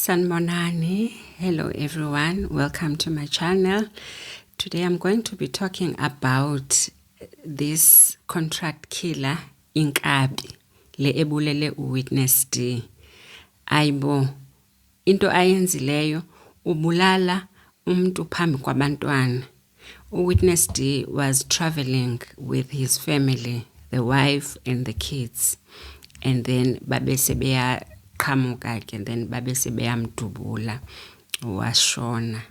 Sanmonani. Hello everyone, welcome to my channel. Today I'm going to be talking about this contract killer Inkabi le ebulele uWitness D. Ayibo into ayenzileyo ubulala umuntu phambi kwabantwana. uWitness D was traveling with his family, the wife and the kids, and then babesebeya qamuka and then babesebeyamdubula washona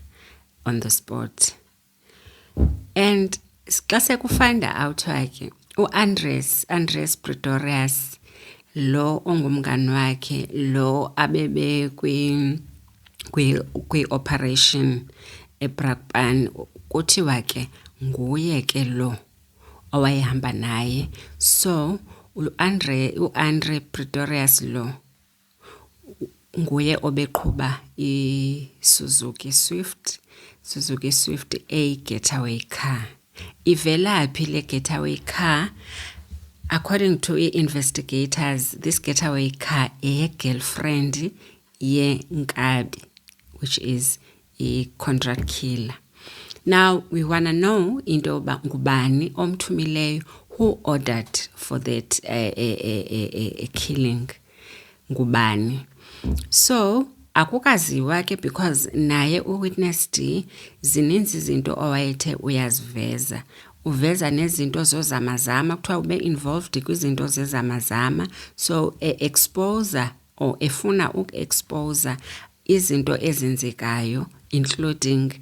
on the spot. And xa sekufanda out wakhe uAndres Pretorius lo ongumngani wakhe lo abebe kwi operation eBrakpan kuthiwa ke nguye ke lo owayehamba naye. So uAndre Pretorius lo nguye obeqhuba iSuzuki Swift A getaway car. Ivelaphi le getaway car? According to investigators, this getaway car a girlfriend ye Nkabi, which is a contract killer. Now we wanna know into ba ngubani omthumileyo, who ordered for that a killing, ngubani. So akukaziwa ke because naye uWitness D zininzi izinto owayethe uyaziveza. Uveza nezinto zozamazama kuthiwa ube involved kwizinto zezamazama, so exposer or efuna ukexposer izinto ezenzekayo, including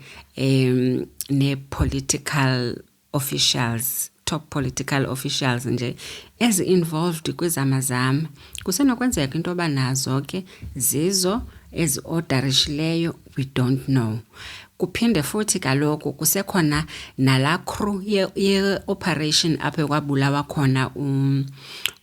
ne-political officials, top political officials nje ezi-involved kwizamazama. Kusenokwenzeka into yoba nazo ke zizo ezi-orderishileyo, we don't know. Kuphinde futhi kaloku kusekhona nala crew ye-operation apho kwabulawa khona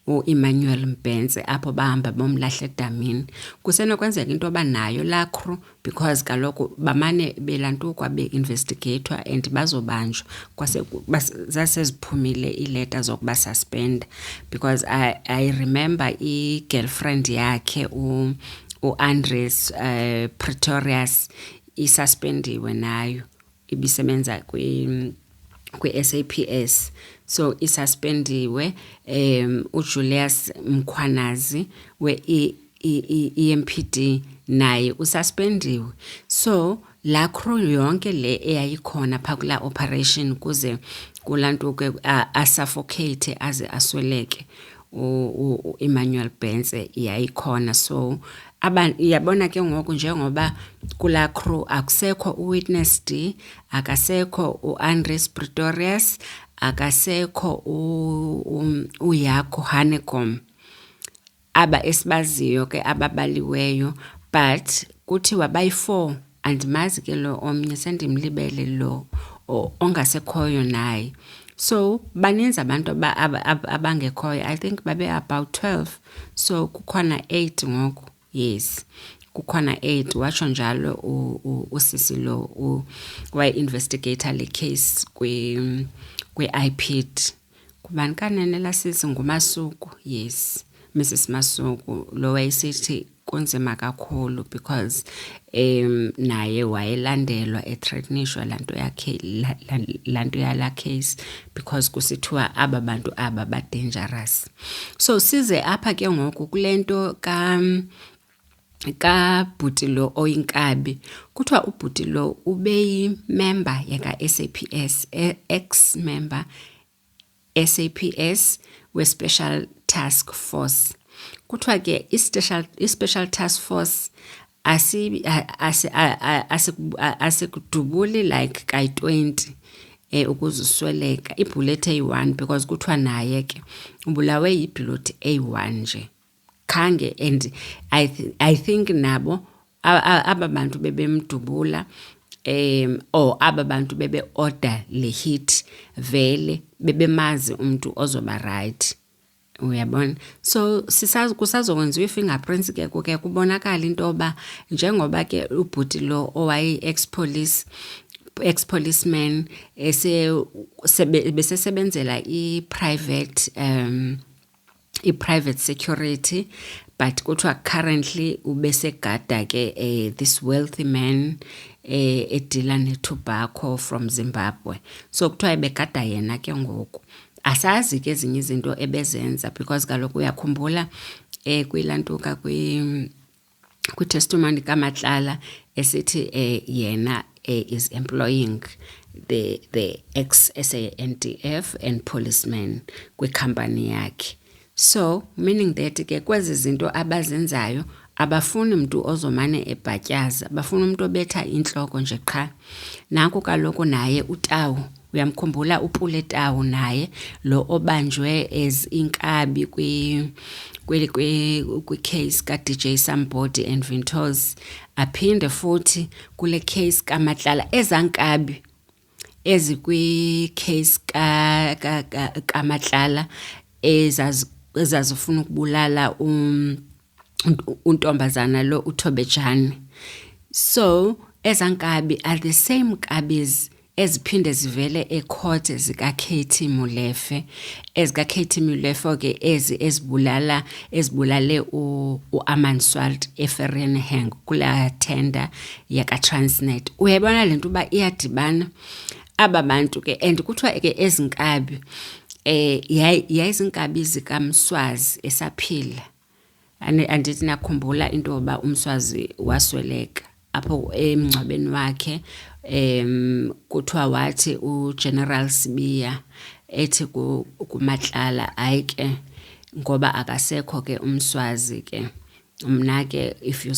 u-Emmanuel Mbhense apho bahamba bomlahle edamini. Kusenokwenzeka into yoba nayo la crew because kaloku bamane belantukwa be-investigator and bazobanjwa zaseziphumile iileta zokuba suspend, because I remember i-girlfriend yakhe uAndres Pretorius isuspendiwe nayo, ibisebenza kwi-SAPS. So isuspendiwe uJulius Mkhwanazi we-EMPD naye ususpendiwe. So la crew yonke le eyayikhona pha kula operation kuze kulantuke asuffocate aze asweleke uEmmanuel Mbhense yayikhona. So yabona ke ngoku njengoba kula crew akusekho uWitness D, akasekho uAndres Pretorius, akasekho uYako Hanekom, aba esibaziyo ke ababaliweyo, but kuthiwa bayi-4 andimazi ke lo omnye sendimlibele lo ongasekhoyo naye. So baninzi abantu abangekhoyo, I think babe about 12. So kukhona 8 ngoku. Yes, kukhona 8. Watsho njalo usisi lo wayi-investigator le case kwi-IPID. Kubani kanene la sisi nguMasuku? Yes, Mrs. Masuku lo wayesithi kunzima kakhulu because naye wayelandelwa ethreatenishwa lanto yakhe lanto yala case because kusithiwa aba bantu aba ba dangerous. So size apha ke ngoku kulento ka Bhutilo oyinkabi. Kuthiwa uBhutilo ubeyi member yaka SAPS, ex-member SAPS we Special Task Force. Kuthiwa ke i-Special Task Force asikudubuli like kayi-20 ukuzusweleka. Ibullet A1 because kuthiwa naye ke ubulawe yibullet A1 nje. Khange, and I think nabo aba bantu bebemdubula or aba bantu bebe order le hit vele bebemazi umuntu ozoba right, uyabona. So kusazokwenziwa i-fingerprints ke kuke kubonakala into yoba njengoba ke uBhutilo owayi ex-policeman besesebenzela i-private security, but kuthiwa currently ubesegada ke this wealthy man edila netobacco from Zimbabwe. So kuthiwa ebegada yena ke ngoku. Asazi ke ezinye izinto ebezenza because kaloku uyakhumbula kwilantuka kwi-testimony kaMatlala esithi yena is employing the ex-SANDF and policemen kwikhampani yakhe. So meaning that ke kwezi zinto abazenzayo abafuni mntu ozomane ebhatyaza, bafuna umuntu obetha intloko nje qha. Nanku kaloku naye uTawu, uyamkhumbula uPule Tawu naye lo obanjwe as inkabi kwi-case ka-DJ Sambodi and Vintos, aphinde futhi kule case kaMatlala ezankabi ezikwi-case kaMatlala ezazifuna ukubulala untombazana lo uThobejane. So ezankabi are the same kabis eziphinde zivele ecourt zika-Katie Molefe, ezika-Katie Molefe ke ezibulale u-Amanswald eVereeniging kula tender yaka-Transnet. Uyabona lento uba iyadibana aba bantu ke, and kuthiwa ke ezinkabi yayizinkabi zikaMswazi esaphila. Andithi nakhumbula into yoba uMswazi wasweleka apho emngcwabeni wakhe. Kuthiwa wathi uGeneral Sibiya ethi kuMatlala hayi ke ngoba akasekho ke uMswazi ke mna ke if you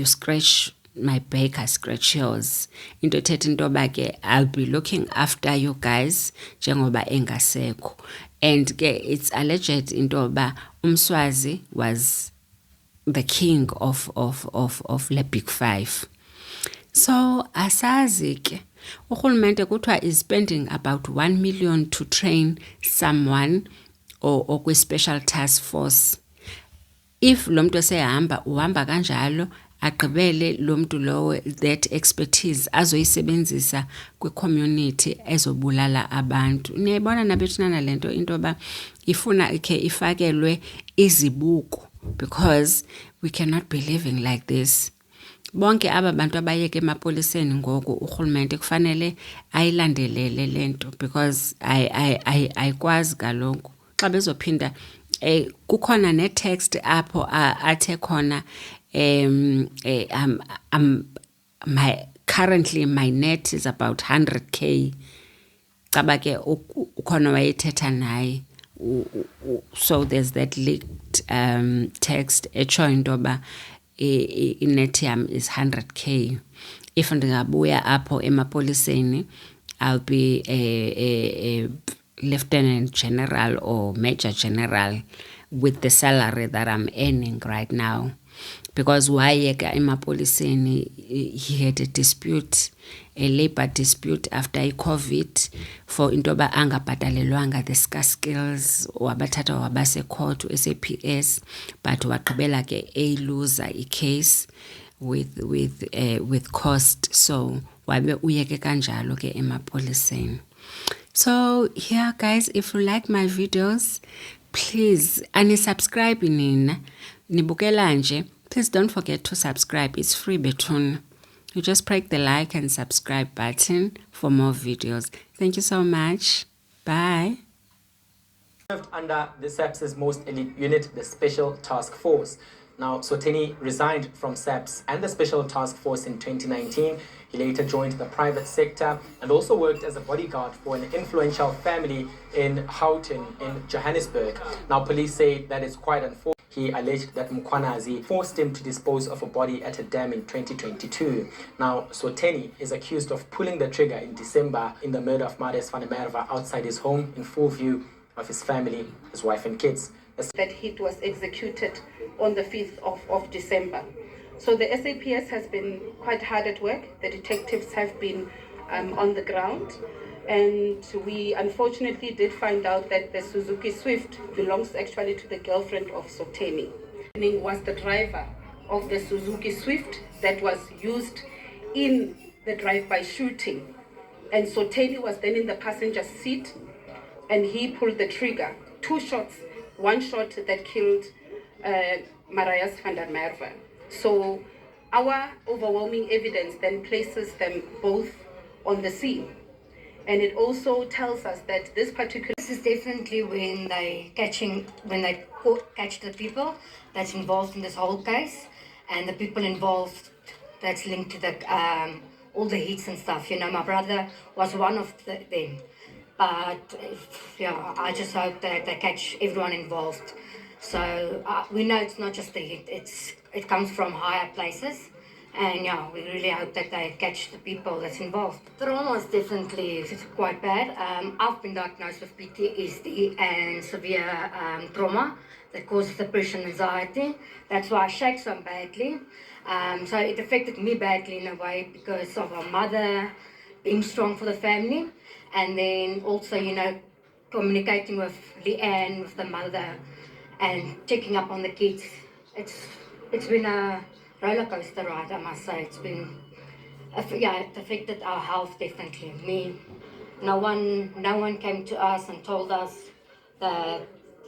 scratch my back I scratch yours. Into ethetha into yoba ke I'll be looking after you guys njengoba engasekho. And ke it's alleged into yoba uMswazi was the king of le Big Five. So asazi ke urhulumente kuthiwa is spending about 1 million to train someone or kwi-special task force. If lo mntu esehamba uhamba kanjalo agqibele lo mntu lowo that expertise azoyisebenzisa kwi-community ezobulala abantu. Niyayibona nabethina lento into yoba ifuna ke ifakelwe izibuko because we cannot be living like this. Bonke aba bantu abayeke emapoliseni ngoku urhulumente kufanele ayilandelele lento because ayikwazi kaloku xa bezophinda kukhona netext apho athe khona currently my net is about 100k. Caba ke ukhona wayethetha naye. So there's that leaked text etsho into yoba inet yam is 100k. If ndingabuya apho emapoliseni I'll be a lieutenant general or major general with the salary that I'm earning right now. Because wayeka emapoliseni he had a dispute, a labor dispute after i-COVID for into yoba angabhatalelwanga the skills wabathatha wabase court SAPS, but wagqibela ke loser i-case with cost. So wabe uyeke kanjalo ke emapoliseni. So here guys, if you like my videos, please subscribe nina nibukela nje. Please don't forget to subscribe. It's free between. You just press the like and subscribe button for more videos. Thank you so much. Bye. Served under the SAPS's most elite unit, the Special Task Force. Now, Sotheni resigned from SAPS and the Special Task Force in 2019. He later joined the private sector and also worked as a bodyguard for an influential family in Houghton in Johannesburg. Now, police say that it's quite unfortunate. He alleged that Mkhwanazi forced him to dispose of a body at a dam in 2022. Now, Sotheni is accused of pulling the trigger in December in the murder of Marius van der Merwe outside his home in full view of his family, his wife and kids. That hit was executed on the 5th of December. So the SAPS has been quite hard at work. The detectives have been on the ground. And we unfortunately did find out that the Suzuki Swift belongs actually to the girlfriend of Sotheni. Was the driver of the Suzuki Swift that was used in the drive-by shooting. And Sotheni was then in the passenger seat and he pulled the trigger. 2 shots, 1 shot that killed Marius van der Merwe. So our overwhelming evidence then places them both on the scene. And it also tells us that this particular... This is definitely when they catch the people that's involved in this whole case, and the people involved that's linked to the all the hits and stuff. You know, my brother was one of them. But yeah, I just hope that they catch everyone involved. So we know it's not just the hit; it comes from higher places. And yeah, we really hope that they catch the people that's involved. The trauma is definitely quite bad. I've been diagnosed with PTSD and severe trauma that causes depression and anxiety. That's why I shake so badly. So it affected me badly in a way because of our mother being strong for the family, and then also, you know, communicating with Leanne, with the mother, and checking up on the kids. It's been a roller coaster ride, I must say. It's been, it affected our health definitely. Me, no one came to us and told us that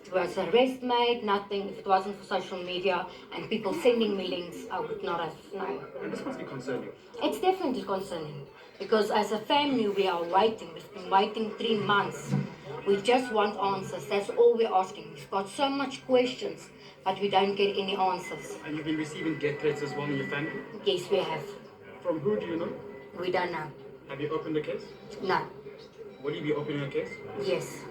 it was an arrest made, nothing. If it wasn't for social media and people sending me links, I would not have known. And this must be concerning. It's definitely concerning because as a family we are waiting. We've been waiting 3 months. We just want answers. That's all we're asking. We've got so much questions, but we don't get any answers. And you've been receiving death threats as well in your family? Yes, we have. From who do you know? We don't know. Have you opened a case? No. Will you be opening a case? Yes.